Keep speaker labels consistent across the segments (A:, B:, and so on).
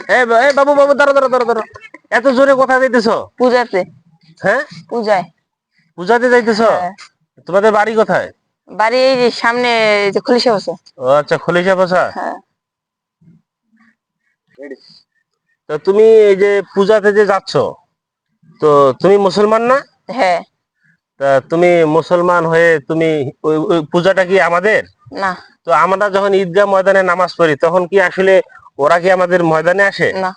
A: বাবু বাবু, দাঁড়া দাঁড়া দাঁড়া দাঁড়া, এত জোরে কোথায় যাইতেছো?
B: পূজাতে।
A: হ্যাঁ,
B: পূজায়।
A: পূজাতে যাইতেছো?
B: হ্যাঁ।
A: তোমাদের বাড়ি কোথায়?
B: বাড়ি এই যে সামনে, এই যে খলিশা বসে।
A: ও আচ্ছা, খলিশা বসা।
B: হ্যাঁ।
A: তো তুমি এই যে পূজাতে যে যাচ্ছ, তো তুমি মুসলমান না?
B: হ্যাঁ।
A: তা তুমি মুসলমান হয়ে তুমি ওই পূজাটা কি আমাদের?
B: না।
A: তো আমরা যখন ঈদগাহ ময়দানে নামাজ পড়ি তখন কি আসলে ওরা কি আমাদের ময়দানে আসে?
B: না।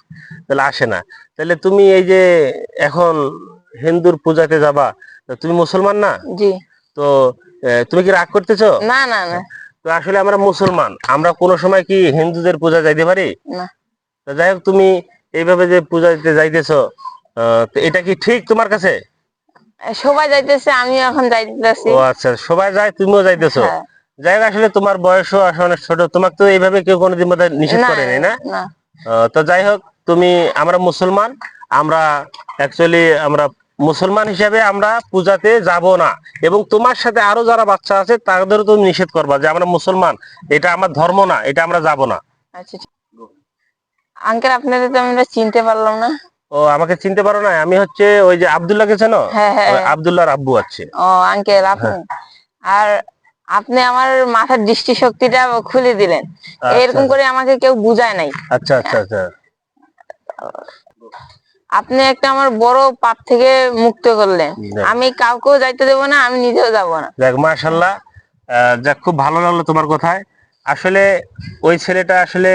A: তাহলে আসে না। তাহলে তুমি এই যে এখন হিন্দুর পূজাতে যাবা, তো তুমি মুসলমান না?
B: জি।
A: তো তুমি কি রাগ করতেছো?
B: না না না।
A: তো আসলে আমরা মুসলমান, আমরা কোনো সময় কি হিন্দুদের পূজা যাইতে পারি?
B: না।
A: তো যাই হোক, তুমি এইভাবে যে পূজা দিতে যাইতেছো, তো এটা কি ঠিক তোমার কাছে?
B: সবাই যাইতেছে, আমিও এখন যাইতেছি।
A: ও আচ্ছা, সবাই যায়, তুমিও যাইতেছো।
B: হ্যাঁ।
A: যাই হোক, আসলে তোমার বয়সও আসলে অনেক ছোট, তোমাকে তো এইভাবে কেউ কোনোদিন বোধহয় নিষেধ
B: না
A: করে নাই, না?
B: না।
A: তো যাই হোক, আমরা মুসলমান, আমরা অ্যাকচুয়ালি আমরা মুসলমান হিসাবে আমরা পূজাতে যাব না, এবং তোমার সাথে আরো যারা বাচ্চা আছে তাদেরও তুমি নিষেধ করবা যে আমরা মুসলমান, এটা আমার ধর্ম না, এটা আমরা যাব না।
B: আচ্ছা। আঙ্কেল, আপনাদের তো আমরা চিনতে পারলাম না।
A: ও, আমাকে চিনতে পারো না? আমি হচ্ছে ওই যে আব্দুল্লাহকে চেনো?
B: হ্যাঁ হ্যাঁ।
A: ওই আব্দুল্লাহর আব্বু আছে।
B: ও আঙ্কেল, আপনি আর আপনি আমার মাথার দৃষ্টিশক্তিটা খুলে দিলেন।
A: আচ্ছা
B: এরকম করে আমাকে কেউ বুঝায় নাই।
A: আচ্ছা আচ্ছা আচ্ছা।
B: আপনি একটা আমার বড় পাপ থেকে মুক্ত করলেন। আমি কাউকেও যাইতে দেবো না, আমি নিজেও যাবো না।
A: দেখ, মাশাআল্লাহ, যাক, খুব ভালো লাগলো তোমার কথায়। আসলে ওই ছেলেটা আসলে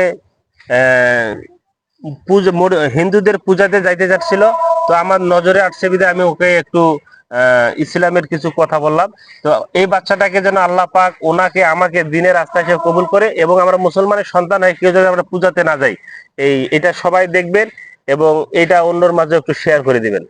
A: হিন্দুদের পূজাতে যাইতে যাচ্ছিল, তো আমার নজরে আসছে বিধায় আমি ওকে একটু ইসলামের কিছু কথা বললাম। তো এই বাচ্চাটাকে যেন আল্লাহ পাক ওনাকে আমাকে দিনের রাস্তায় সে কবুল করে, এবং আমরা মুসলমানের সন্তান হয়ে কেউ যদি আমরা পূজাতে না যাই, এটা সবাই দেখবেন, এবং এটা অন্যর মাঝে একটু শেয়ার করে দিবেন।